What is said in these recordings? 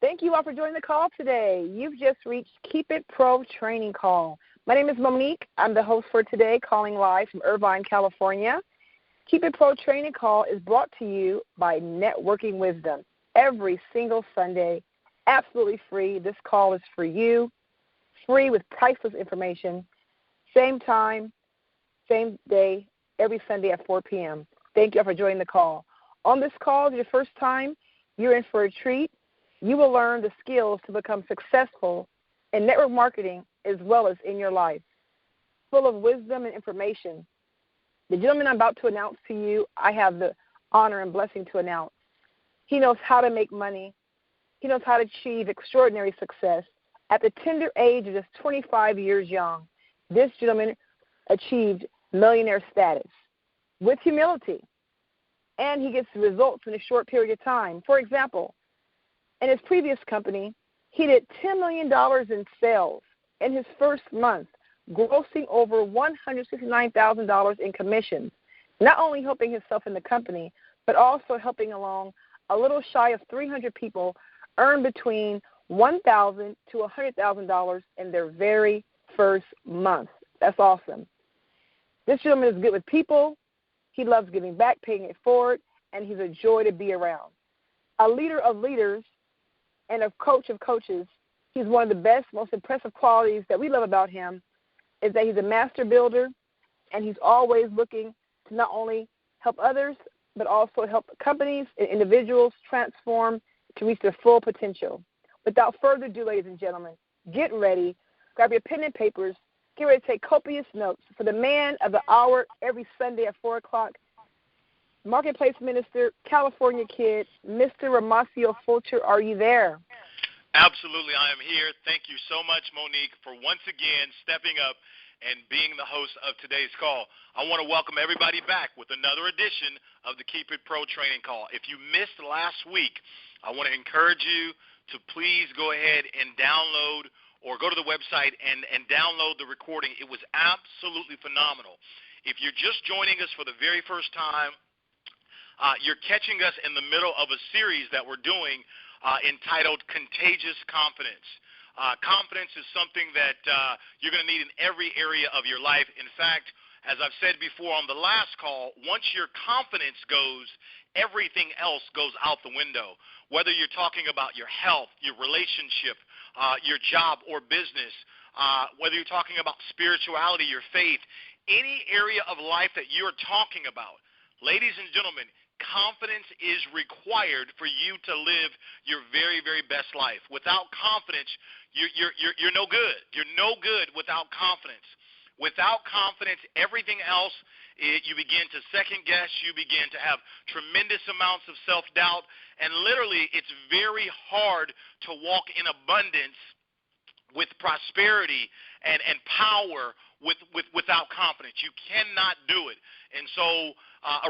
Thank you all for joining the call today. You've just reached Keep It Pro Training Call. My name is Monique. I'm the host for today, calling live from Irvine, California. Keep It Pro Training Call is brought to you by Networking Wisdom every single Sunday, absolutely free. This call is for you, free with priceless information, same time, same day, every Sunday at 4 p.m. Thank you all for joining the call. On this call, your first time, you're in for a treat. You will learn the skills to become successful in network marketing as well as in your life. Full of wisdom and information. The gentleman I'm about to announce to you, I have the honor and blessing to announce. He knows how to make money. He knows how to achieve extraordinary success. At the tender age of just 25 years young, this gentleman achieved millionaire status with humility, and he gets results in a short period of time. For example, in his previous company, he did $10 million in sales in his first month, grossing over $169,000 in commissions, not only helping himself in the company, but also helping along a little shy of 300 people earn between $1,000 to $100,000 in their very first month. That's awesome. This gentleman is good with people. He loves giving back, paying it forward, and he's a joy to be around. A leader of leaders and a coach of coaches. He's one of the best, most impressive qualities that we love about him is that he's a master builder, and he's always looking to not only help others, but also help companies and individuals transform to reach their full potential. Without further ado, ladies and gentlemen, get ready, grab your pen and papers, get ready to take copious notes for the man of the hour every Sunday at 4 o'clock, Marketplace Minister, California Kid, Mr. Romacio Fulcher. Are you there? Absolutely, I am here. Thank you so much, Monique, for once again stepping up and being the host of today's call. I want to welcome everybody back with another edition of the Keep It Pro Training Call. If you missed last week, I want to encourage you to please go ahead and download or go to the website and download the recording. It was absolutely phenomenal. If you're just joining us for the very first time, you're catching us in the middle of a series that we're doing entitled Contagious Confidence. Confidence is something that you're going to need in every area of your life. In fact, as I've said before on the last call, once your confidence goes, everything else goes out the window. Whether you're talking about your health, your relationship, your job or business, whether you're talking about spirituality, your faith, any area of life that you're talking about, ladies and gentlemen, confidence is required for you to live your very, very best life. Without confidence, you're no good. You're no good without confidence. Without confidence, everything else, you begin to second guess. You begin to have tremendous amounts of self-doubt. And literally, it's very hard to walk in abundance with prosperity and power without confidence. You cannot do it. And so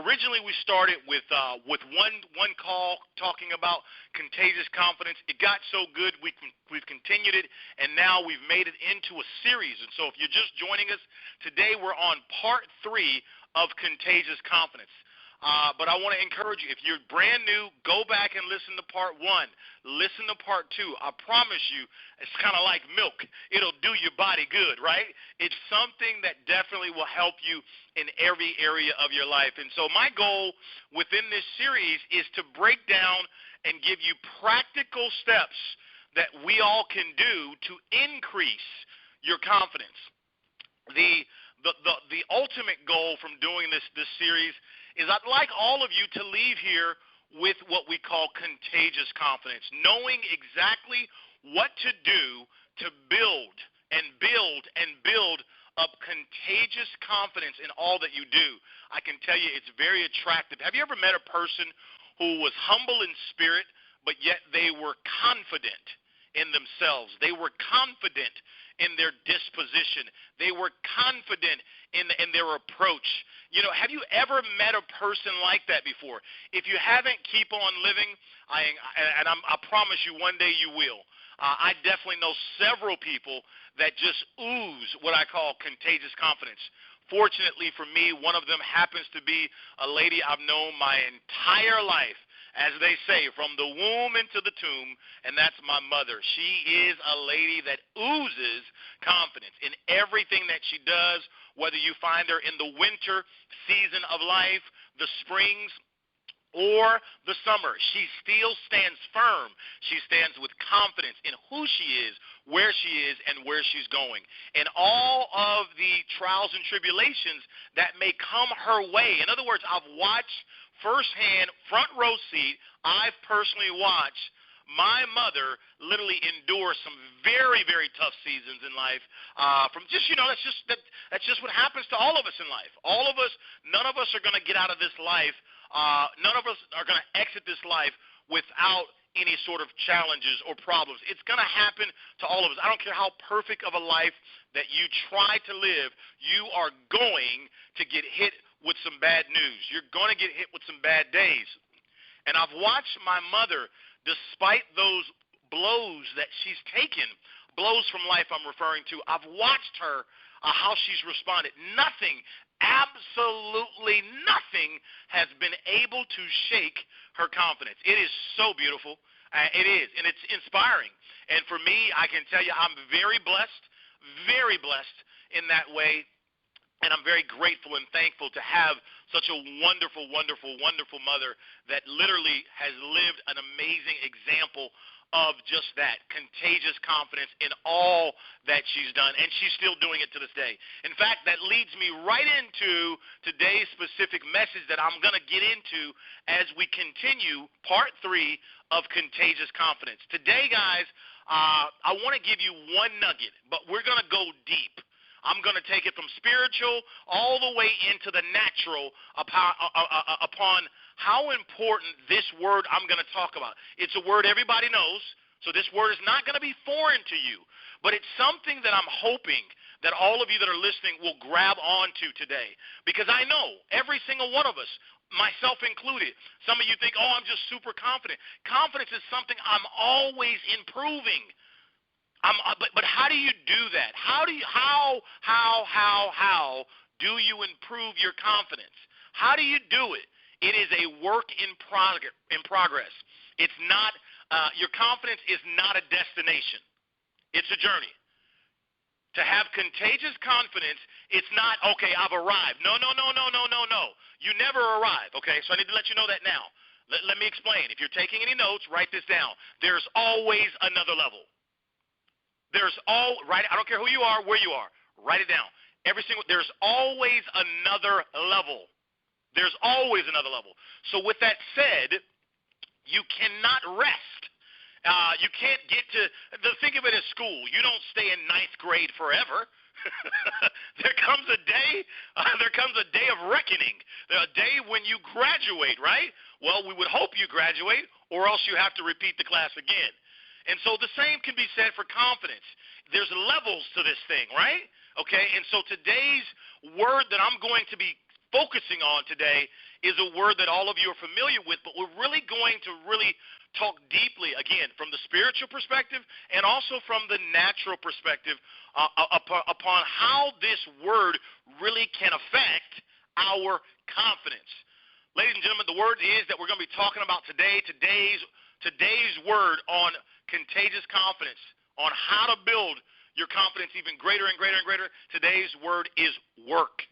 originally we started with one call talking about contagious confidence. It got so good we've continued it, and now we've made it into a series. And so if you're just joining us, today we're on part 3 of contagious confidence. But I want to encourage you, if you're brand new, go back and listen to part 1. Listen to part 2. I promise you, it's kind of like milk. It'll do your body good, right? It's something that definitely will help you in every area of your life. And so my goal within this series is to break down and give you practical steps that we all can do to increase your confidence. The ultimate goal from doing this series is I'd like all of you to leave here with what we call contagious confidence, knowing exactly what to do to build up contagious confidence in all that you do. I can tell you it's very attractive. Have you ever met a person who was humble in spirit, but yet they were confident in themselves? They were confident in their disposition. They were confident in their approach. You know, have you ever met a person like that before? If you haven't, keep on living, I promise you one day you will. I definitely know several people that just ooze what I call contagious confidence. Fortunately for me, one of them happens to be a lady I've known my entire life, as they say, from the womb into the tomb, and that's my mother. She is a lady that oozes confidence in everything that she does, whether you find her in the winter season of life, the springs, or the summer. She still stands firm. She stands with confidence in who she is, where she is, and where she's going. And all of the trials and tribulations that may come her way. In other words, I've watched firsthand, front row seat, I've personally watched my mother literally endure some very, very tough seasons in life. From just, that's just what happens to all of us in life. All of us, none of us are going to get out of this life. None of us are going to exit this life without any sort of challenges or problems. It's going to happen to all of us. I don't care how perfect of a life that you try to live, you are going to get hit with some bad news. You're going to get hit with some bad days. And I've watched my mother, despite those blows that she's taken, blows from life I'm referring to, I've watched her, how she's responded. Nothing, absolutely nothing has been able to shake her confidence. It is so beautiful. It is, and it's inspiring. And for me, I can tell you I'm very blessed in that way. And I'm very grateful and thankful to have such a wonderful, wonderful, wonderful mother that literally has lived an amazing example of just that, contagious confidence in all that she's done, and she's still doing it to this day. In fact, that leads me right into today's specific message that I'm going to get into as we continue part 3 of Contagious Confidence. Today, guys, I want to give you one nugget, but we're going to go deep. I'm going to take it from spiritual all the way into the natural upon how important this word I'm going to talk about. It's a word everybody knows, so this word is not going to be foreign to you, but it's something that I'm hoping that all of you that are listening will grab onto today, because I know every single one of us, myself included, some of you think, oh, I'm just super confident. Confidence is something I'm always improving. But how do you do that? How do you improve your confidence? How do you do it? It is a work in progress. It's not your confidence is not a destination. It's a journey. To have contagious confidence, it's not, okay, I've arrived. No. You never arrive, okay? So I need to let you know that now. Let me explain. If you're taking any notes, write this down. There's always another level. I don't care who you are, where you are. Write it down. There's always another level. There's always another level. So with that said, you cannot rest. You can't get to think of it as school. You don't stay in 9th grade forever. There comes a day of reckoning, a day when you graduate, right? Well, we would hope you graduate, or else you have to repeat the class again. And so the same can be said for confidence. There's levels to this thing, right? Okay, and so today's word that I'm going to be focusing on today is a word that all of you are familiar with, but we're really going to talk deeply, again, from the spiritual perspective and also from the natural perspective upon how this word really can affect our confidence. Ladies and gentlemen, the word is that we're going to be talking about today, today's word on contagious confidence, on how to build your confidence even greater and greater and greater. Today's word is work.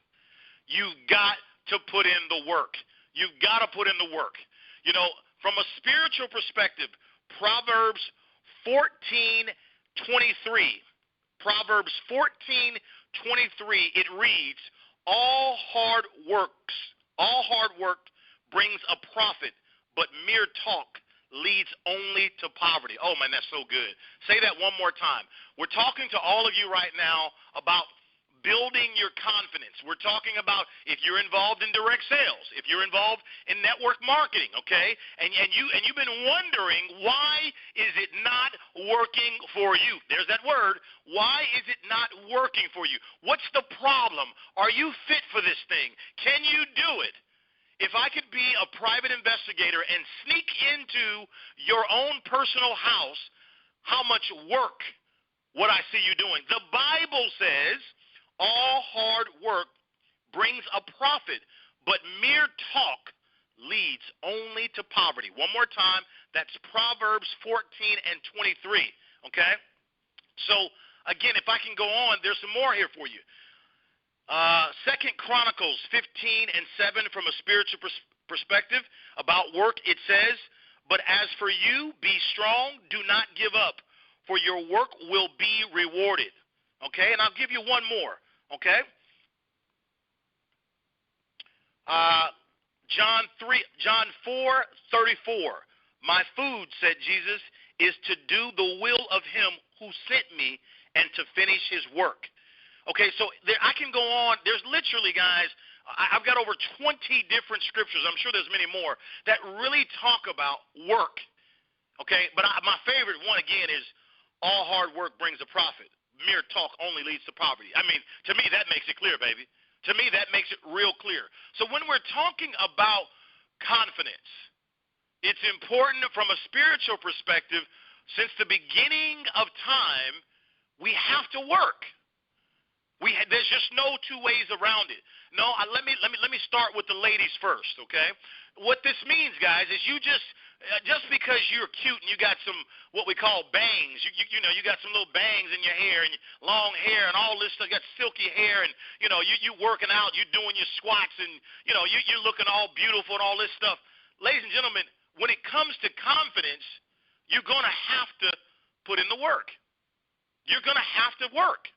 You've got to put in the work. You've got to put in the work. You know, from a spiritual perspective, Proverbs 14:23. Proverbs 14:23, it reads, all hard work brings a profit, but mere talk leads only to poverty. Oh, man, that's so good. Say that one more time. We're talking to all of you right now about building your confidence. We're talking about if you're involved in direct sales, if you're involved in network marketing, okay, and you've been wondering why is it not working for you? There's that word. Why is it not working for you? What's the problem? Are you fit for this thing? Can you do it? If I could be a private investigator and sneak into your own personal house, how much work would I see you doing? The Bible says all hard work brings a profit, but mere talk leads only to poverty. One more time, that's Proverbs 14 and 23, okay? So, again, if I can go on, there's some more here for you. 2 Chronicles 15 and 7 from a spiritual perspective about work, it says, "But as for you, be strong, do not give up, for your work will be rewarded." Okay, and I'll give you one more, okay? John 4:34. "My food," said Jesus, "is to do the will of him who sent me and to finish his work." Okay, so I can go on. There's literally, guys, I've got over 20 different scriptures. I'm sure there's many more that really talk about work. Okay, but my favorite one, again, is all hard work brings a profit. Mere talk only leads to poverty. I mean, to me, that makes it clear, baby. To me, that makes it real clear. So when we're talking about confidence, it's important from a spiritual perspective. Since the beginning of time, we have to work. There's just no two ways around it. No, let me start with the ladies first, okay? What this means, guys, is you just because you're cute and you got some what we call bangs, you got some little bangs in your hair and long hair and all this stuff, you got silky hair and you working out, you doing your squats and you're looking all beautiful and all this stuff. Ladies and gentlemen, when it comes to confidence, you're gonna have to put in the work. You're gonna have to work.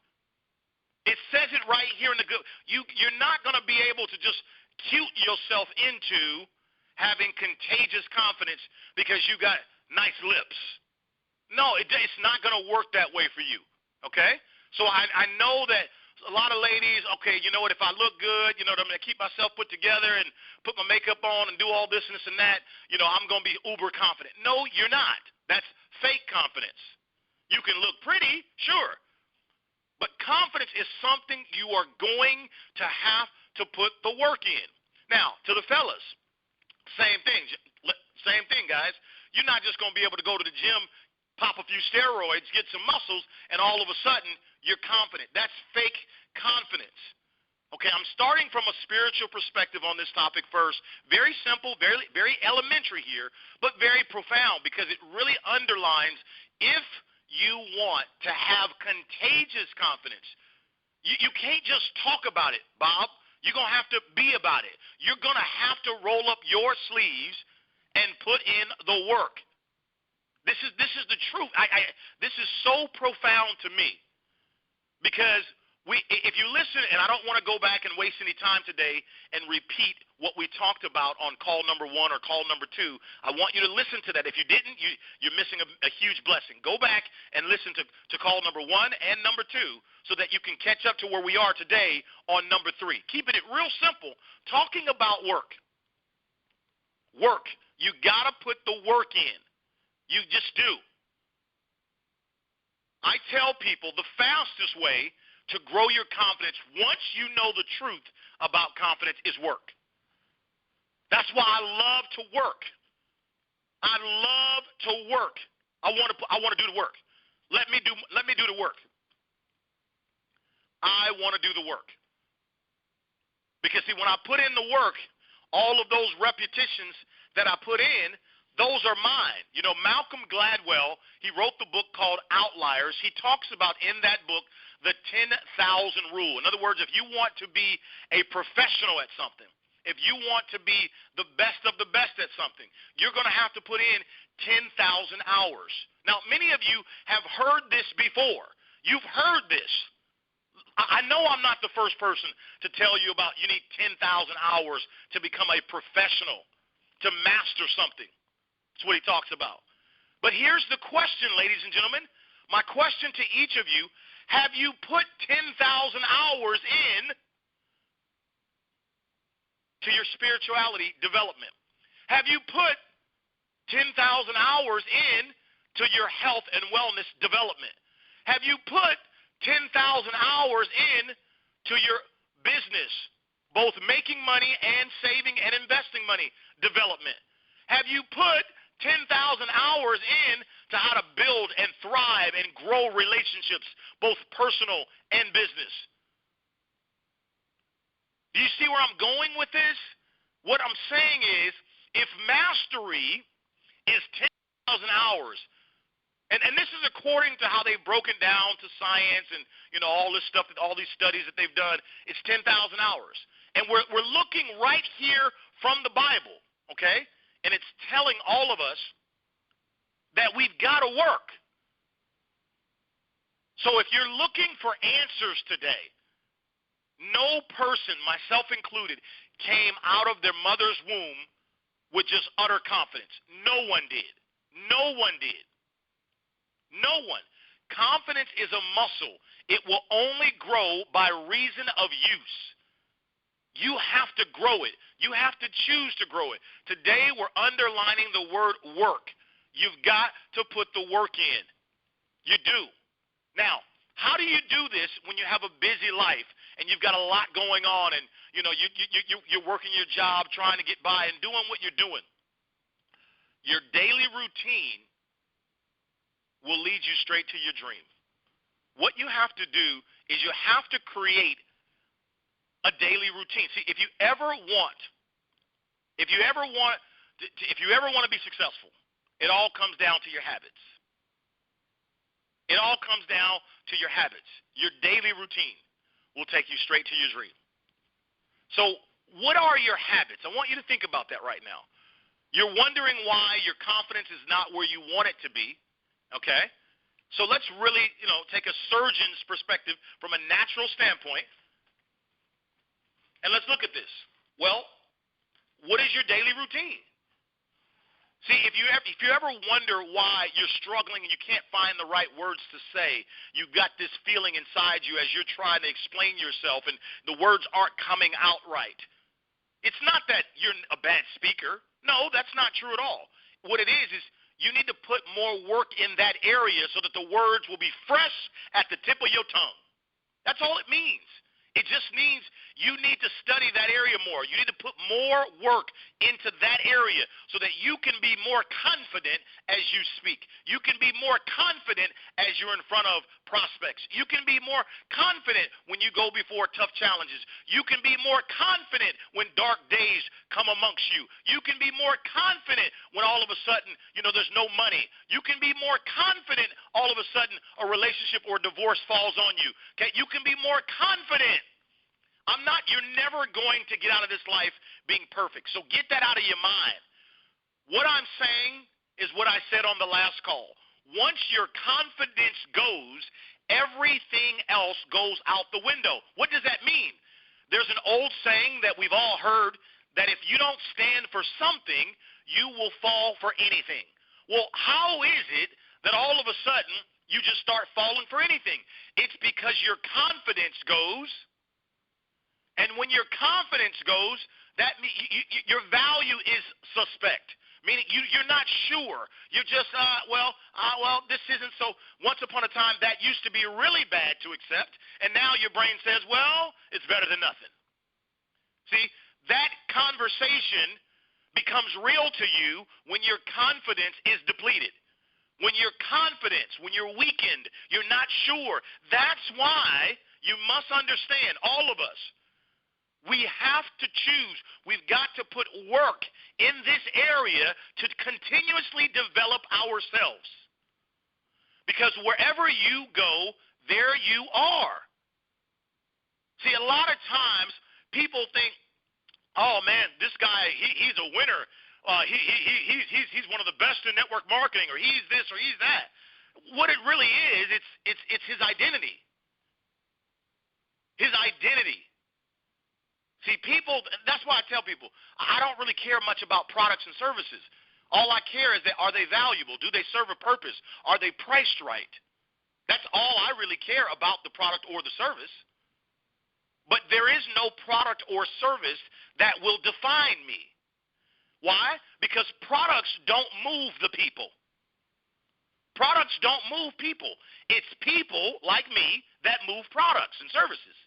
It says it right here in the good. You're not going to be able to just cute yourself into having contagious confidence because you got nice lips. No, it's not going to work that way for you, okay? So I know that a lot of ladies, okay, you know what, if I look good, I'm going to keep myself put together and put my makeup on and do all this and this and that, I'm going to be uber confident. No, you're not. That's fake confidence. You can look pretty, sure. But confidence is something you are going to have to put the work in. Now, to the fellas, same thing, guys. You're not just going to be able to go to the gym, pop a few steroids, get some muscles, and all of a sudden you're confident. That's fake confidence. Okay, I'm starting from a spiritual perspective on this topic first. Very simple, very, very elementary here, but very profound because it really underlines if you want to have contagious confidence. You can't just talk about it, Bob. You're going to have to be about it. You're going to have to roll up your sleeves and put in the work. This is the truth. This is so profound to me because if you listen, and I don't want to go back and waste any time today and repeat what we talked about on call number 1 or call number 2. I want you to listen to that. If you didn't, you're missing a huge blessing. Go back and listen to call number 1 and number 2 so that you can catch up to where we are today on number 3. Keeping it real simple, talking about work. Work. You got to put the work in. You just do. I tell people the fastest way to grow your confidence once you know the truth about confidence is work. That's why I love to work. I love to work. I want to do the work. Let me do the work. I want to do the work. Because see, when I put in the work, all of those repetitions that I put in, those are mine. Malcolm Gladwell, he wrote the book called Outliers. He talks about in that book the 10,000 rule. In other words, if you want to be a professional at something, if you want to be the best of the best at something, you're going to have to put in 10,000 hours. Now, many of you have heard this before. You've heard this. I know I'm not the first person to tell you about you need 10,000 hours to become a professional, to master something. That's what he talks about. But here's the question, ladies and gentlemen. My question to each of you, have you put 10,000 hours in to your spirituality development? Have you put 10,000 hours in to your health and wellness development? Have you put 10,000 hours in to your business, both making money and saving and investing money development? Have you put 10,000 hours in to how to build and thrive and grow relationships, both personal and business? Do you see where I'm going with this? What I'm saying is If mastery is 10,000 hours, and this is according to how they've broken down to science and, all this stuff, all these studies that they've done, it's 10,000 hours. And we're looking right here from the Bible, okay? And it's telling all of us that we've got to work. So if you're looking for answers today, no person, myself included, came out of their mother's womb with just utter confidence. No one did. No one did. No one. Confidence is a muscle. It will only grow by reason of use. You have to grow it. You have to choose to grow it. Today we're underlining the word work. You've got to put the work in. You do. Now, how do you do this when you have a busy life and you've got a lot going on and, you're working your job, trying to get by and doing what you're doing? Your daily routine will lead you straight to your dream. What you have to do is you have to create a daily routine. See, if you ever want to be successful, it all comes down to your habits. It all comes down to your habits. Your daily routine will take you straight to your dream. So what are your habits? I want you to think about that right now. You're wondering why your confidence is not where you want it to be, okay? So let's really, take a surgeon's perspective from a natural standpoint, and let's look at this. Well, what is your daily routine? See, if you ever wonder why you're struggling and you can't find the right words to say, you've got this feeling inside you as you're trying to explain yourself and the words aren't coming out right. It's not that you're a bad speaker. No, that's not true at all. What it is you need to put more work in that area so that the words will be fresh at the tip of your tongue. That's all it means. It just means you need to study that area more. You need to put more work into that area so that you can be more confident as you speak. You can be more confident as you're in front of prospects. You can be more confident when you go before tough challenges. You can be more confident when dark days come amongst you. You can be more confident when all of a sudden, there's no money. You can be more confident all of a sudden a relationship or divorce falls on you. Okay? You can be more confident. You're never going to get out of this life being perfect. So get that out of your mind. What I'm saying is what I said on the last call. Once your confidence goes, everything else goes out the window. What does that mean? There's an old saying that we've all heard that if you don't stand for something, you will fall for anything. Well, how is it that all of a sudden you just start falling for anything? It's because your confidence goes. And when your confidence goes, that means your value is suspect, meaning you're not sure. You're just, this isn't so. Once upon a time, that used to be really bad to accept, and now your brain says, well, it's better than nothing. See, that conversation becomes real to you when your confidence is depleted. When your confidence, when you're weakened, you're not sure. That's why you must understand, all of us, we have to choose. We've got to put work in this area to continuously develop ourselves. Because wherever you go, there you are. See, a lot of times people think, oh, man, this guy, he's a winner. He's one of the best in network marketing, or he's this or he's that. What it really is, it's his identity. His identity. See, people, that's why I tell people, I don't really care much about products and services. All I care is that, are they valuable? Do they serve a purpose? Are they priced right? That's all I really care about the product or the service. But there is no product or service that will define me. Why? Because products don't move the people. Products don't move people. It's people like me that move products and services.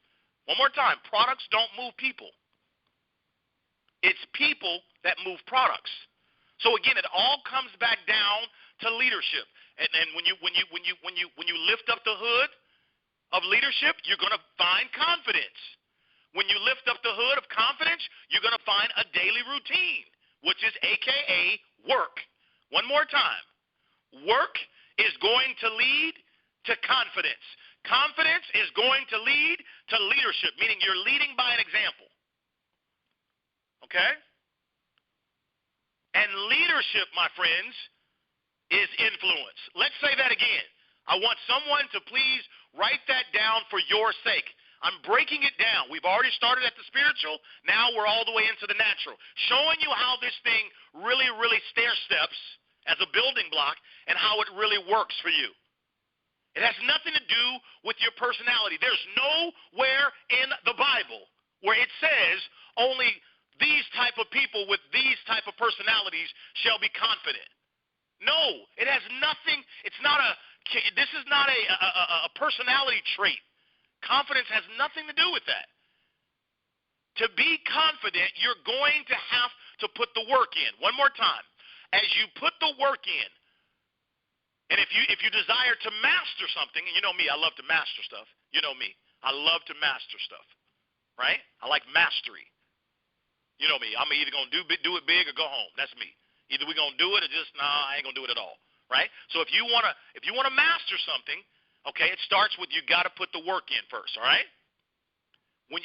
One more time, products don't move people. It's people that move products. So again, it all comes back down to leadership. And when you lift up the hood of leadership, you're going to find confidence. When you lift up the hood of confidence, you're going to find a daily routine. which is AKA work. One more time. Work is going to lead to confidence. Confidence is going to lead to leadership, meaning you're leading by an example. Okay? And leadership, my friends, is influence. Let's say that again. I want someone to please write that down for your sake. I'm breaking it down. We've already started at the spiritual. Now we're all the way into the natural, showing you how this thing really, really stair steps as a building block and how it really works for you. It has nothing to do with your personality. There's nowhere in the Bible where it says only these type of people with these type of personalities shall be confident. No, it has nothing. This is not a personality trait. Confidence has nothing to do with that. To be confident, you're going to have to put the work in. One more time. As you put the work in, and if you desire to master something, and you know me, I love to master stuff. You know me. I love to master stuff, right? I like mastery. You know me. I'm either going to do it big or go home. That's me. Either we're going to do it or just, I ain't going to do it at all, right? So if you want to master something, okay, it starts with you got to put the work in first, all right?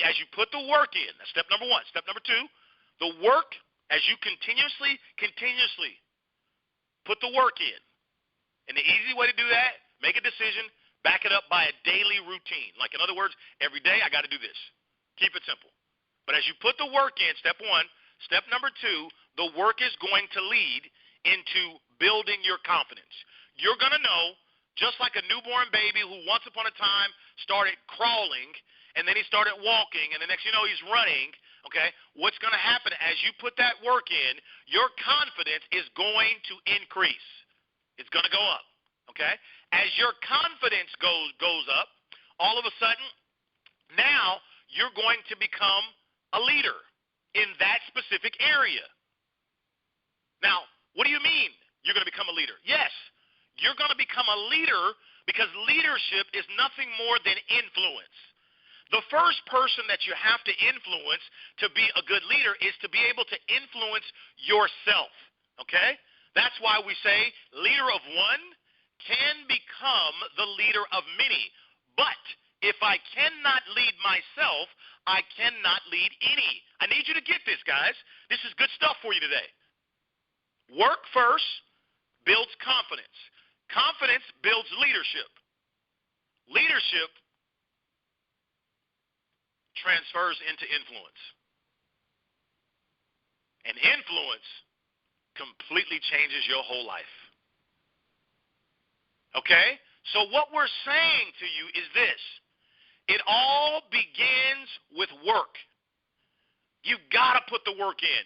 As you put the work in, that's step number one. Step number two, the work, as you continuously put the work in. And the easy way to do that, make a decision, back it up by a daily routine. Like, in other words, every day I got to do this. Keep it simple. But as you put the work in, step one, step number two, the work is going to lead into building your confidence. You're going to know, just like a newborn baby who once upon a time started crawling, and then he started walking, and the next you know he's running, okay, what's going to happen as you put that work in, your confidence is going to increase. It's going to go up, okay? As your confidence goes up, all of a sudden, now you're going to become a leader in that specific area. Now, what do you mean you're going to become a leader? Yes, you're going to become a leader because leadership is nothing more than influence. The first person that you have to influence to be a good leader is to be able to influence yourself, okay? That's why we say leader of one can become the leader of many. But if I cannot lead myself, I cannot lead any. I need you to get this, guys. This is good stuff for you today. Work first builds confidence. Confidence builds leadership. Leadership transfers into influence. And influence completely changes your whole life. Okay? So what we're saying to you is this. It all begins with work. You've got to put the work in.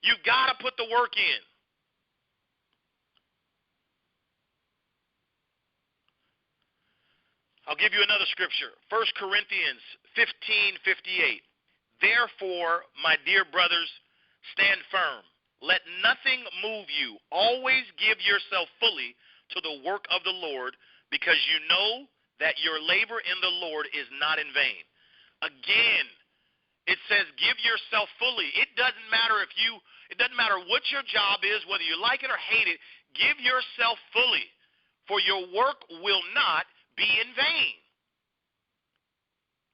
You've got to put the work in. I'll give you another scripture. 1 Corinthians 15:58. Therefore, my dear brothers, stand firm. Let nothing move you. Always give yourself fully to the work of the Lord, because you know that your labor in the Lord is not in vain. Again, it says give yourself fully. It doesn't matter what your job is, whether you like it or hate it. Give yourself fully, for your work will not be in vain.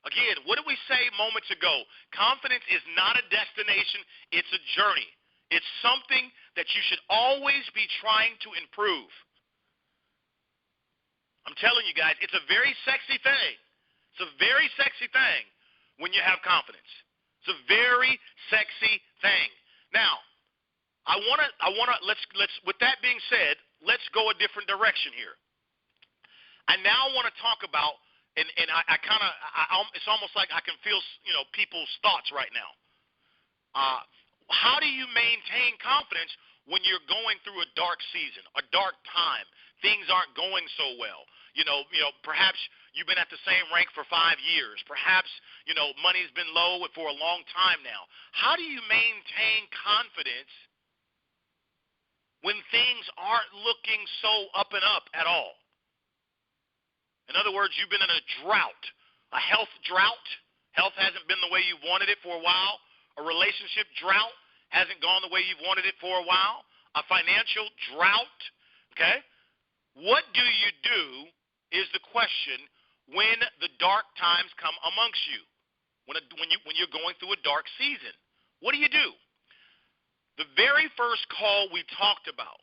Again, what did we say moments ago? Confidence is not a destination, it's a journey. It's something that you should always be trying to improve. I'm telling you guys, it's a very sexy thing. It's a very sexy thing when you have confidence. It's a very sexy thing. Now, let's with that being said, let's go a different direction here. I now want to talk about, and it's almost like I can feel, people's thoughts right now. How do you maintain confidence when you're going through a dark season, a dark time? Things aren't going so well. Perhaps you've been at the same rank for 5 years. Perhaps, money's been low for a long time now. How do you maintain confidence when things aren't looking so up and up at all? In other words, you've been in a drought, a health drought. Health hasn't been the way you wanted it for a while. A relationship drought hasn't gone the way you've wanted it for a while, a financial drought, okay? What do you do is the question when the dark times come amongst you, when you're going through a dark season. What do you do? The very first call we talked about,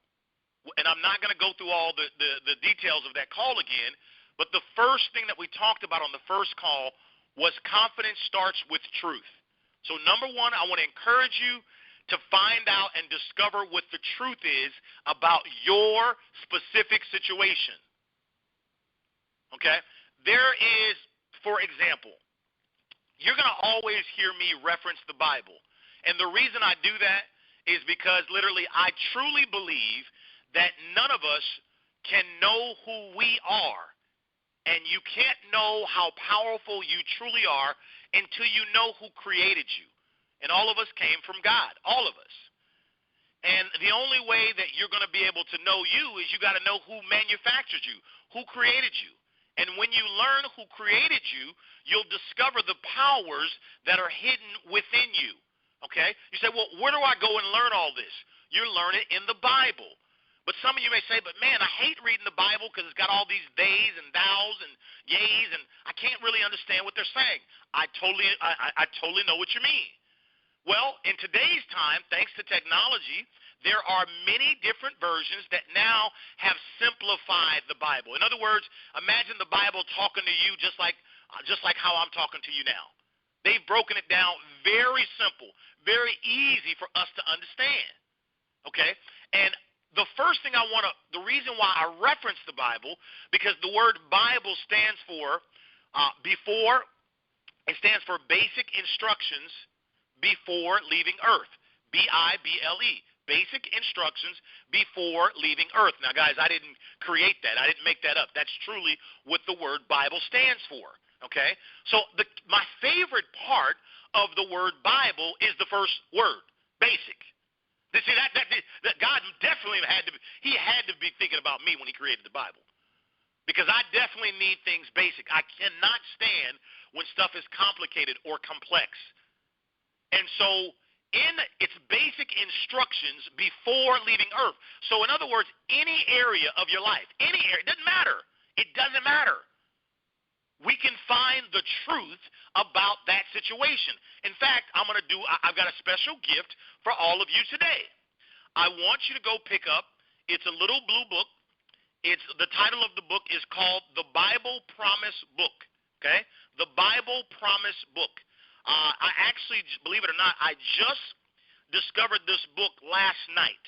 and I'm not going to go through all the details of that call again, but the first thing that we talked about on the first call was confidence starts with truth. So number one, I want to encourage you to find out and discover what the truth is about your specific situation. Okay? There is, for example, you're going to always hear me reference the Bible. And the reason I do that is because literally I truly believe that none of us can know who we are. And you can't know how powerful you truly are until you know who created you. And all of us came from God, all of us. And the only way that you're going to be able to know you is you got to know who manufactured you, who created you. And when you learn who created you, you'll discover the powers that are hidden within you. Okay? You say, well, where do I go and learn all this? You learn it in the Bible. But some of you may say, but man, I hate reading the Bible because it's got all these theys and thous and yays, and I can't really understand what they're saying. I totally know what you mean. Well, in today's time, thanks to technology, there are many different versions that now have simplified the Bible. In other words, imagine the Bible talking to you just like how I'm talking to you now. They've broken it down very simple, very easy for us to understand. Okay? And the first thing the reason why I reference the Bible, because the word Bible stands for it stands for basic instructions before leaving earth. B-I-B-L-E. Basic instructions before leaving earth. Now, guys, I didn't create that. I didn't make that up. That's truly what the word Bible stands for. Okay? So my favorite part of the word Bible is the first word, basic. See, that God definitely had to be thinking about me when he created the Bible. Because I definitely need things basic. I cannot stand when stuff is complicated or complex. And so in its basic instructions before leaving earth. So in other words, any area of your life, any area, it doesn't matter. It doesn't matter. We can find the truth about that situation. In fact, I've got a special gift for all of you today. I want you to go pick up, it's a little blue book. The title of the book is called The Bible Promise Book. Okay? The Bible Promise Book. I actually, believe it or not, I just discovered this book last night.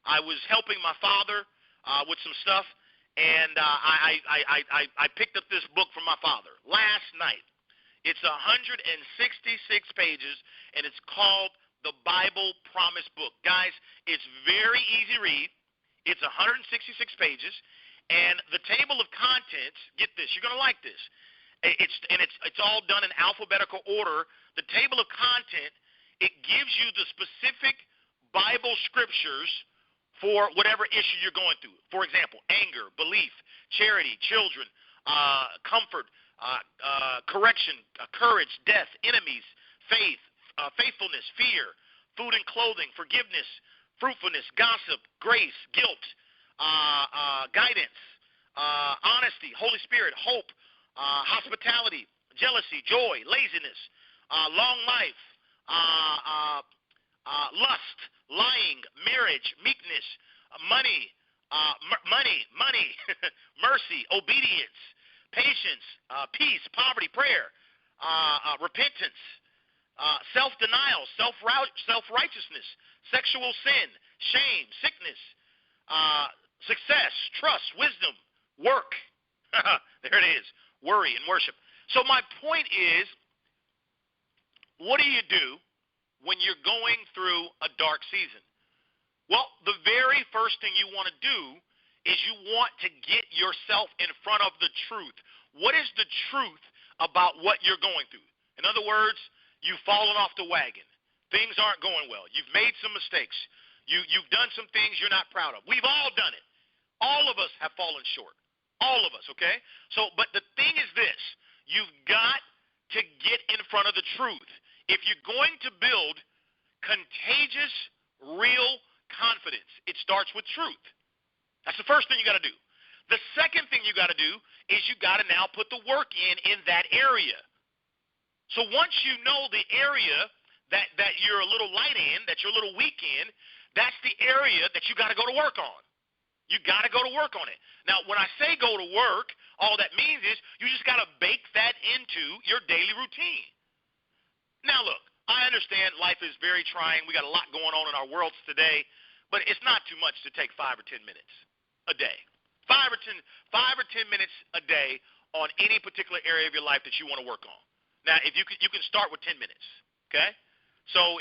I was helping my father with some stuff, and I picked up this book from my father last night. It's 166 pages, and it's called The Bible Promise Book. Guys, it's very easy read. It's 166 pages, and the table of contents, get this, you're going to like this. It's all done in alphabetical order. The table of content, it gives you the specific Bible scriptures for whatever issue you're going through. For example, anger, belief, charity, children, comfort, correction, courage, death, enemies, faith, faithfulness, fear, food and clothing, forgiveness, fruitfulness, gossip, grace, guilt, guidance, honesty, Holy Spirit, hope, hospitality, jealousy, joy, laziness, long life, lust, lying, marriage, meekness, money, mercy, obedience, patience, peace, poverty, prayer, repentance, self-denial, self-righteousness, sexual sin, shame, sickness, success, trust, wisdom, work. There it is. Worry and worship. So my point is, what do you do when you're going through a dark season? Well, the very first thing you want to do is you want to get yourself in front of the truth. What is the truth about what you're going through? In other words, you've fallen off the wagon. Things aren't going well. You've made some mistakes. You've done some things you're not proud of. We've all done it. All of us have fallen short. All of us, okay? So, but the thing is this. You've got to get in front of the truth. If you're going to build contagious, real confidence. It starts with truth. That's the first thing you got to do. The second thing you got to do is you got to now put the work in that area. So once you know the area that you're a little light in, that you're a little weak in, that's the area that you got to go to work on. You got to go to work on it. Now, when I say go to work, all that means is you just got to bake that into your daily routine. Now, look, I understand life is very trying. We got a lot going on in our worlds today, but it's not too much to take 5 or 10 minutes a day. 5 or 10 minutes a day on any particular area of your life that you want to work on. Now, if you can start with 10 minutes, okay? So,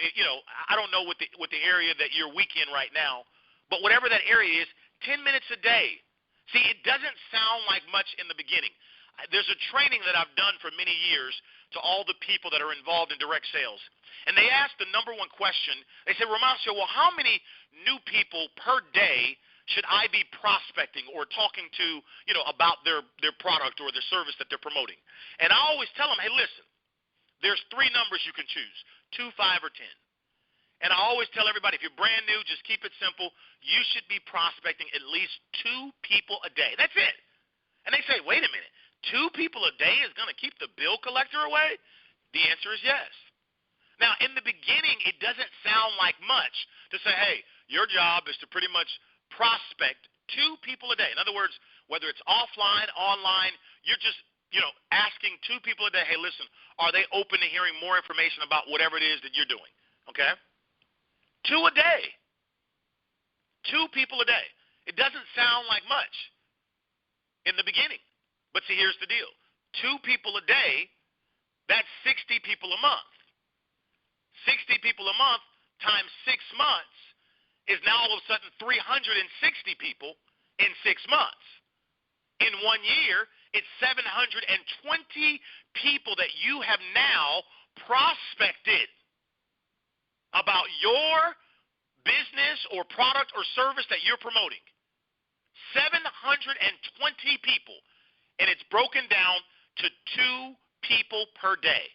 I don't know what the area that you're weak in right now, but whatever that area is, 10 minutes a day. See, it doesn't sound like much in the beginning. There's a training that I've done for many years to all the people that are involved in direct sales. And they asked the number one question. They said, Romacio, well, how many new people per day should I be prospecting or talking to, about their product or their service that they're promoting? And I always tell them, hey, listen, there's 3 numbers you can choose, 2, 5, or 10. And I always tell everybody, if you're brand new, just keep it simple. You should be prospecting at least 2 people a day. That's it. And they say, wait a minute, 2 people a day is going to keep the bill collector away? The answer is yes. Now, in the beginning, it doesn't sound like much to say, hey, your job is to pretty much prospect 2 people a day. In other words, whether it's offline, online, you're just, asking 2 people a day, hey, listen, are they open to hearing more information about whatever it is that you're doing? Okay? 2 a day. 2 people a day. It doesn't sound like much in the beginning. But see, here's the deal. 2 people a day, that's 60 people a month. 60 people a month times 6 months is now all of a sudden 360 people in 6 months. In 1 year, it's 720 people that you have now prospected about your business or product or service that you're promoting. 720 people, and it's broken down to 2 people per day.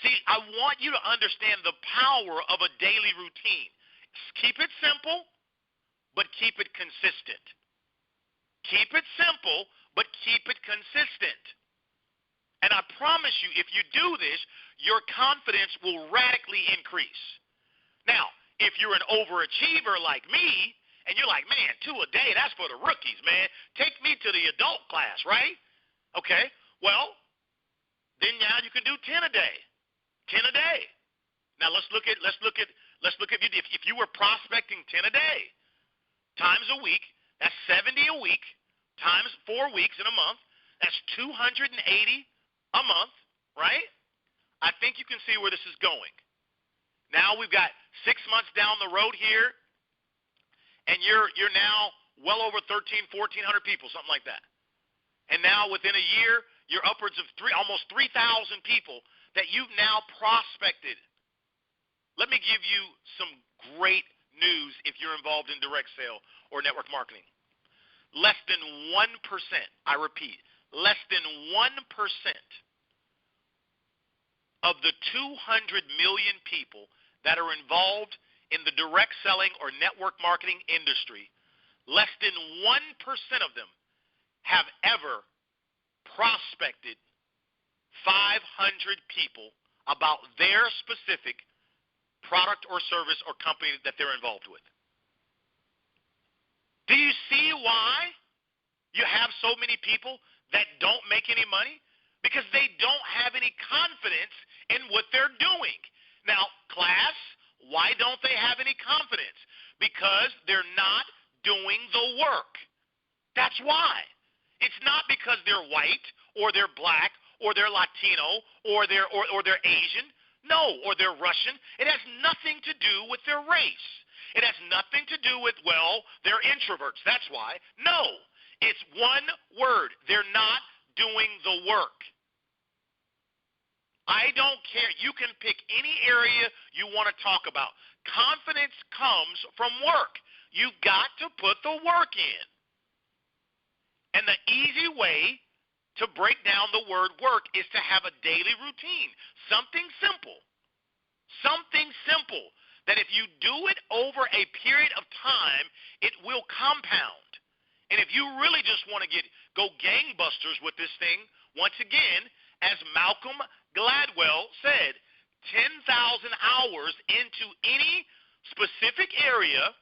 See, I want you to understand the power of a daily routine. Keep it simple, but keep it consistent. Keep it simple, but keep it consistent. And I promise you, if you do this, your confidence will radically increase. Now, if you're an overachiever like me, and you're like, man, 2 a day, that's for the rookies, man. Take me to the adult class, right? Okay, well, then now you can do 10 a day. 10 a day. Now let's look at if you were prospecting 10 a day times a week, that's 70 a week times 4 weeks in a month. That's 280 a month, right? I think you can see where this is going. Now we've got 6 months down the road here, and you're now well over 1,400 people, something like that. And now within a year, you're upwards of almost 3,000 people that you've now prospected. Let me give you some great news if you're involved in direct sale or network marketing. Less than 1%, I repeat, less than 1% of the 200 million people that are involved in the direct selling or network marketing industry, less than 1% of them have ever prospected 500 people about their specific product or service or company that they're involved with. Do you see why you have so many people that don't make any money? Because they don't have any confidence in what they're doing. Now, class, why don't they have any confidence? Because they're not doing the work. That's why. It's not because they're white or they're black or they're Latino or they're Asian. No, or they're Russian. It has nothing to do with their race. It has nothing to do with, well, they're introverts. That's why. No, it's one word. They're not doing the work. I don't care. You can pick any area you want to talk about. Confidence comes from work. You've got to put the work in. And the easy way to break down the word work is to have a daily routine, something simple. Something simple that if you do it over a period of time, it will compound. And if you really just want to go gangbusters with this thing, once again, as Malcolm Gladwell said, 10,000 hours into any specific area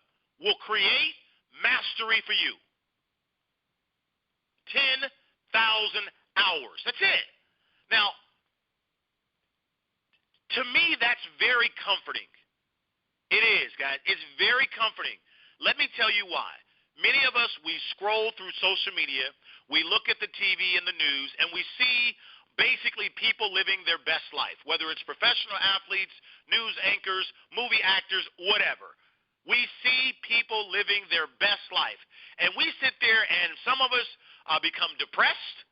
will create mastery for you. 10,000 hours. That's it. Now, to me, that's very comforting. It is, guys. It's very comforting. Let me tell you why. Many of us, we scroll through social media, we look at the TV and the news, and we see basically people living their best life, whether it's professional athletes, news anchors, movie actors, whatever. We see people living their best life. And we sit there and some of us become depressed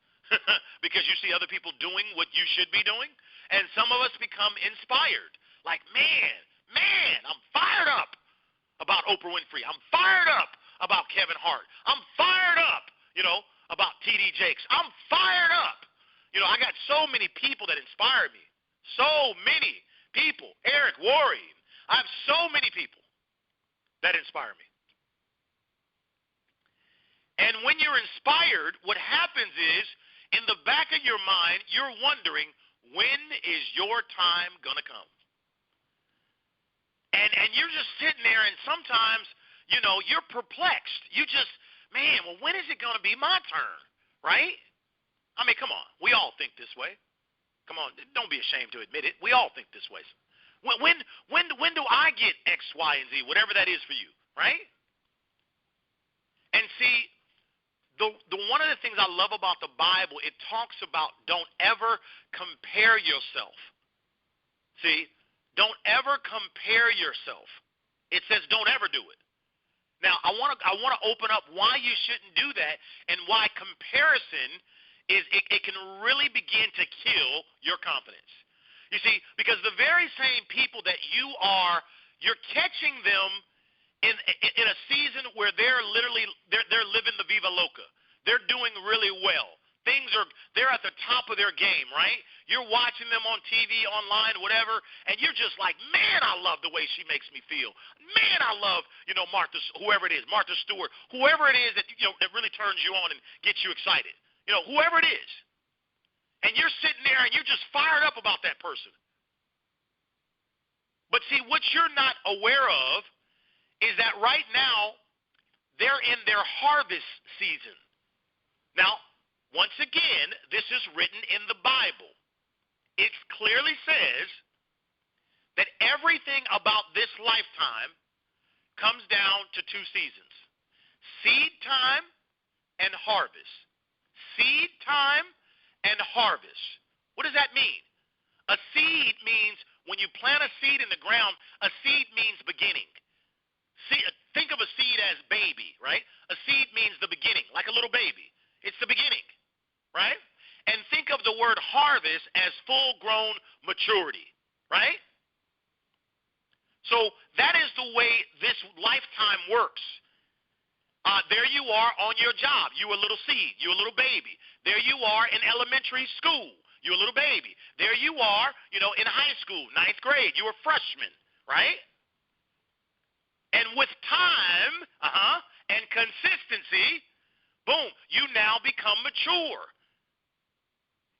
because you see other people doing what you should be doing. And some of us become inspired. Like, man, I'm fired up about Oprah Winfrey. I'm fired up about Kevin Hart. I'm fired up, about T.D. Jakes. I'm fired up. I got so many people that inspire me. So many people. Eric Worre. I have so many people that inspire me. And when you're inspired, what happens is, in the back of your mind, you're wondering, when is your time going to come? And you're just sitting there, and sometimes, you're perplexed. You just, well, when is it going to be my turn, right? I mean, come on. We all think this way. Come on. Don't be ashamed to admit it. We all think this way. When do I get X, Y, and Z, whatever that is for you, right? And see, the one of the things I love about the Bible, it talks about don't ever compare yourself. See, don't ever compare yourself. It says don't ever do it. Now, I want to open up why you shouldn't do that and why comparison is it can really begin to kill your confidence. You see, because the very same people that you're catching them in a season where they're living the Viva Loca. They're doing really well. They're at the top of their game, right? You're watching them on TV, online, whatever, and you're just like, man, I love the way she makes me feel. Man, I love, Martha, whoever it is, Martha Stewart, whoever it is that that really turns you on and gets you excited. Whoever it is. And you're sitting there and you're just fired up about that person. But see, what you're not aware of is that right now they're in their harvest season. Now, once again, this is written in the Bible. It clearly says that everything about this lifetime comes down to two seasons: seed time and harvest. Seed time and harvest. What does that mean? A seed means when you plant a seed in the ground, a seed means beginning. See, think of a seed as baby, right? A seed means the beginning, like a little baby. It's the beginning, right? And think of the word harvest as full-grown maturity, right? So that is the way this lifetime works. There you are on your job. You a little seed. You a little baby. There you are in elementary school. You a little baby. There you are, in high school, 9th grade. You a freshman, right? And with time, and consistency, boom, you now become mature.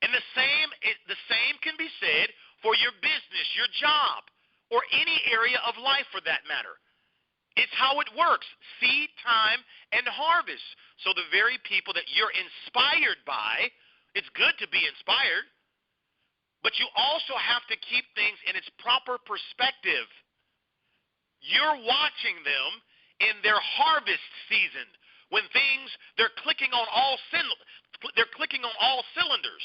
And the same can be said for your business, your job, or any area of life for that matter. It's how it works, seed time and harvest. So the very people that you're inspired by, it's good to be inspired, but you also have to keep things in its proper perspective. You're watching them in their harvest season when they're clicking on all cylinders.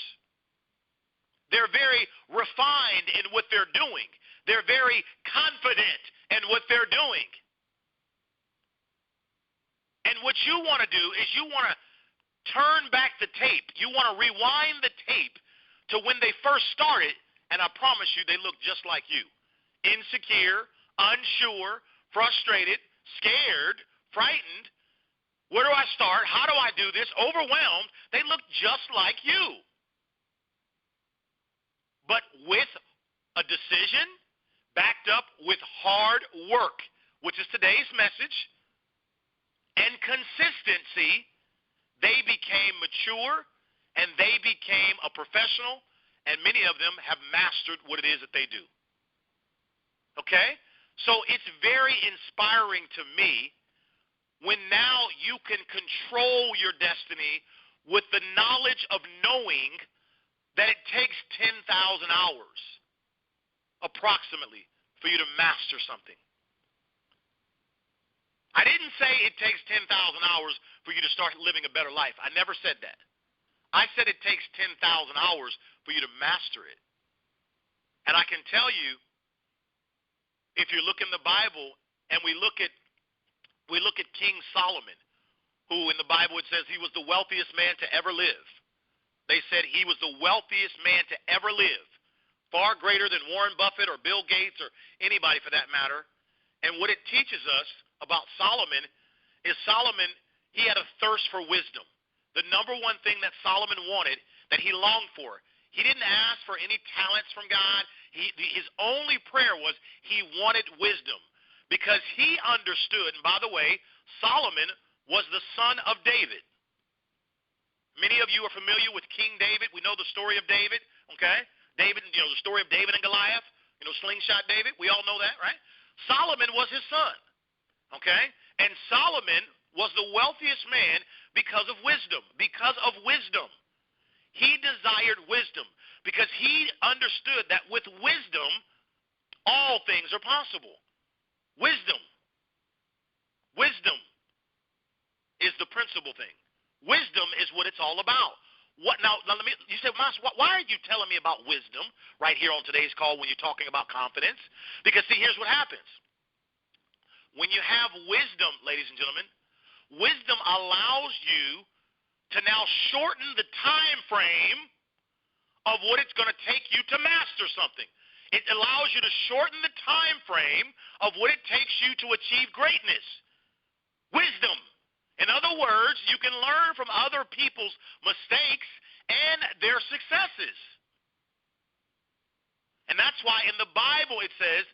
They're very refined in what they're doing. They're very confident in what they're doing. And what you want to do is you want to turn back the tape. You want to rewind the tape to when they first started, and I promise you they look just like you. Insecure, unsure, frustrated, scared, frightened. Where do I start? How do I do this? Overwhelmed. They look just like you. But with a decision, backed up with hard work, which is today's message, and consistency, they became mature and they became a professional, and many of them have mastered what it is that they do. Okay? So it's very inspiring to me when now you can control your destiny with the knowledge of knowing that it takes 10,000 hours approximately for you to master something. I didn't say it takes 10,000 hours for you to start living a better life. I never said that. I said it takes 10,000 hours for you to master it. And I can tell you, if you look in the Bible and we look at King Solomon, who in the Bible it says he was the wealthiest man to ever live. They said he was the wealthiest man to ever live, far greater than Warren Buffett or Bill Gates or anybody for that matter. And what it teaches us about Solomon is he had a thirst for wisdom. The number one thing that Solomon wanted, that he longed for, he didn't ask for any talents from God. His only prayer was he wanted wisdom, because he understood, and by the way, Solomon was the son of David. Many of you are familiar with King David. We know the story of David, okay? David, the story of David and Goliath, slingshot David. We all know that, right? Solomon was his son, okay? And Solomon was the wealthiest man because of wisdom. Because of wisdom. He desired wisdom because he understood that with wisdom, all things are possible. Wisdom is the principal thing. Wisdom is what it's all about. You say, Mas, why are you telling me about wisdom right here on today's call when you're talking about confidence? Because, see, here's what happens. When you have wisdom, ladies and gentlemen, wisdom allows you to now shorten the time frame of what it's going to take you to master something. It allows you to shorten the time frame of what it takes you to achieve greatness. Wisdom. In other words, you can learn from other people's mistakes and their successes. And that's why in the Bible it says,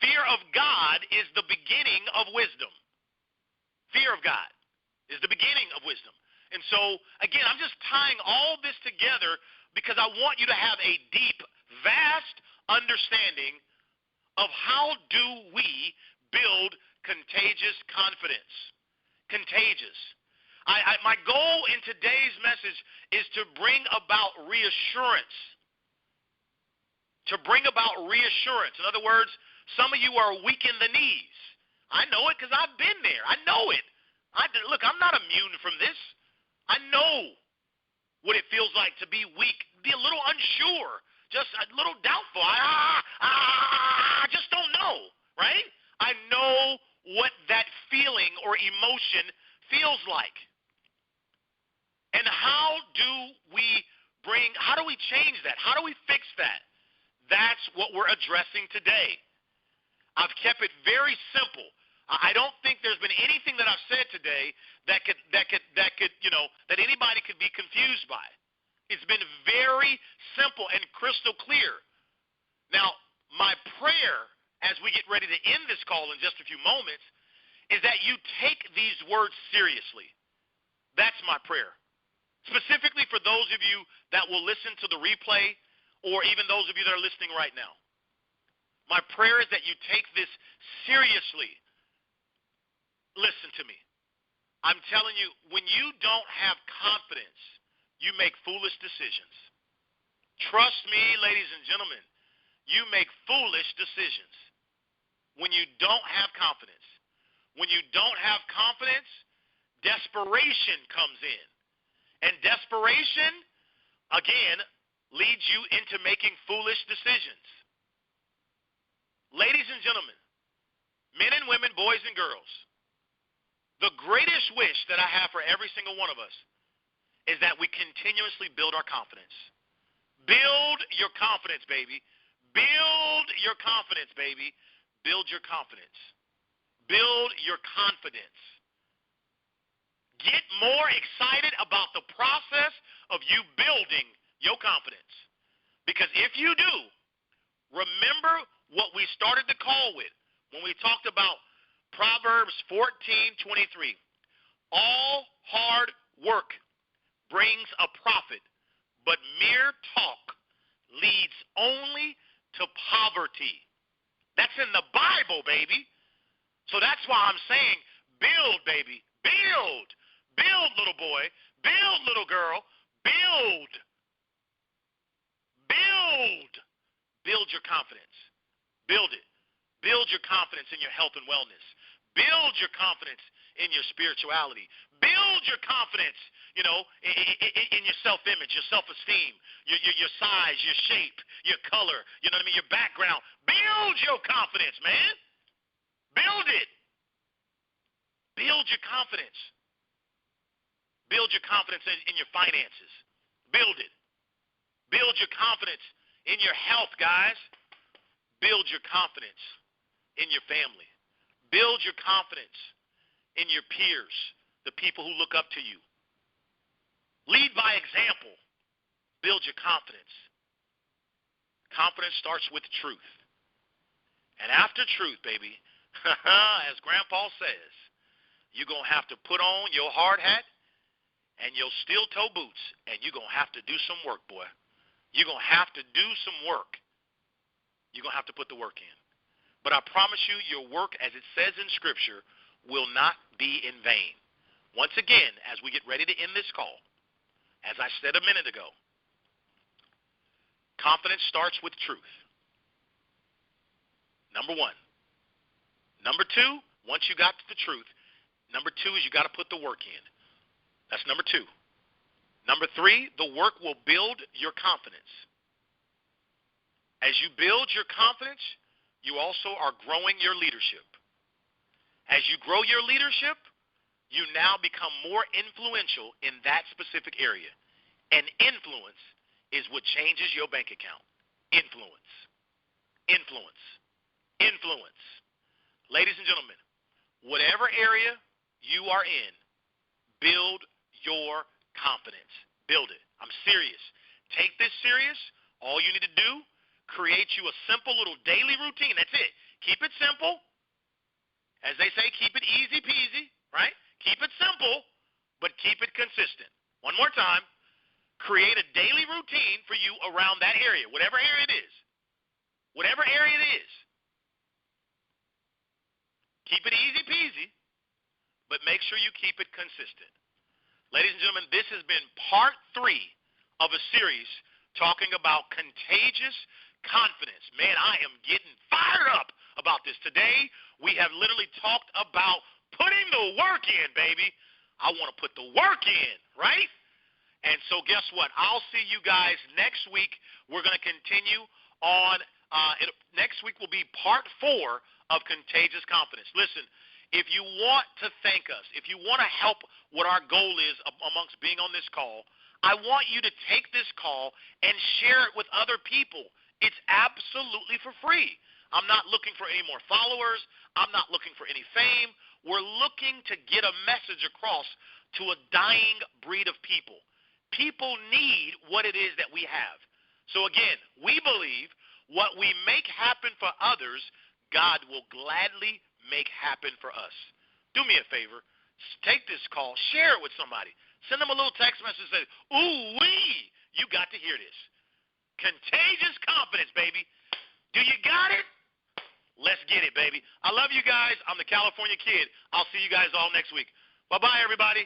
fear of God is the beginning of wisdom. Fear of God is the beginning of wisdom. And so, again, I'm just tying all this together because I want you to have a deep, vast understanding of how do we build contagious confidence. Contagious. My goal in today's message is to bring about reassurance. To bring about reassurance. In other words, some of you are weak in the knees. I know it because I've been there. I know it. Look, I'm not immune from this. I know what it feels like to be weak, be a little unsure, just a little doubtful. I just don't know, right? I know what that feeling or emotion feels like. And how do we change that? How do we fix that? That's what we're addressing today. I've kept it very simple. I don't think there's been anything that I've said today that anybody could be confused by. It's been very simple and crystal clear. Now, my prayer as we get ready to end this call in just a few moments is that you take these words seriously. That's my prayer. Specifically for those of you that will listen to the replay or even those of you that are listening right now. My prayer is that you take this seriously. Listen to me. I'm telling you, when you don't have confidence, you make foolish decisions. Trust me, ladies and gentlemen, you make foolish decisions when you don't have confidence. When you don't have confidence, desperation comes in. And desperation, again, leads you into making foolish decisions. Ladies and gentlemen, men and women, boys and girls, the greatest wish that I have for every single one of us is that we continuously build our confidence. Build your confidence, baby. Build your confidence, baby. Build your confidence. Build your confidence. Get more excited about the process of you building your confidence. Because if you do, remember what we started the call with when we talked about Proverbs 14:23. All hard work brings a profit, but mere talk leads only to poverty. That's in the Bible, baby. So that's why I'm saying build, baby. Build. Build, little boy. Build, little girl. Build. Build. Build your confidence. Build it. Build your confidence in your health and wellness. Build your confidence in your spirituality. Build your confidence, in your self-image, your self-esteem, your size, your shape, your color, your background. Build your confidence, man. Build it. Build your confidence. Build your confidence in your finances. Build it. Build your confidence in your health, guys. Build your confidence in your family. Build your confidence in your peers, the people who look up to you. Lead by example. Build your confidence. Confidence starts with truth. And after truth, baby, as Grandpa says, you're going to have to put on your hard hat and your steel-toe boots, and you're going to have to do some work, boy. You're going to have to do some work. You're going to have to put the work in. But I promise you, your work, as it says in Scripture, will not be in vain. Once again, as we get ready to end this call, as I said a minute ago, confidence starts with truth. Number one. Number two, once you got to the truth, number two is you got to put the work in. That's number two. Number three, the work will build your confidence. As you build your confidence, you also are growing your leadership. As you grow your leadership, you now become more influential in that specific area. And influence is what changes your bank account. Influence. Influence. Influence. Ladies and gentlemen, whatever area you are in, build your confidence. Build it. I'm serious. Take this serious. All you need to do, create you a simple little daily routine. That's it. Keep it simple. As they say, keep it easy peasy, right? Keep it simple, but keep it consistent. One more time. Create a daily routine for you around that area, whatever area it is. Whatever area it is. Keep it easy peasy, but make sure you keep it consistent. Ladies and gentlemen, this has been part 3 of a series talking about contagious confidence. Man, I am getting fired up about this. Today, we have literally talked about putting the work in, baby. I want to put the work in, right? And so guess what? I'll see you guys next week. We're going to continue on. Next week will be part 4 of Contagious Confidence. Listen, if you want to thank us, if you want to help what our goal is amongst being on this call, I want you to take this call and share it with other people. It's absolutely for free. I'm not looking for any more followers. I'm not looking for any fame. We're looking to get a message across to a dying breed of people. People need what it is that we have. So again, we believe what we make happen for others, God will gladly make happen for us. Do me a favor. Take this call. Share it with somebody. Send them a little text message and say, ooh-wee, you got to hear this. Contagious confidence, baby. Do you got it? Let's get it, baby. I love you guys. I'm the California Kid. I'll see you guys all next week. Bye-bye, everybody.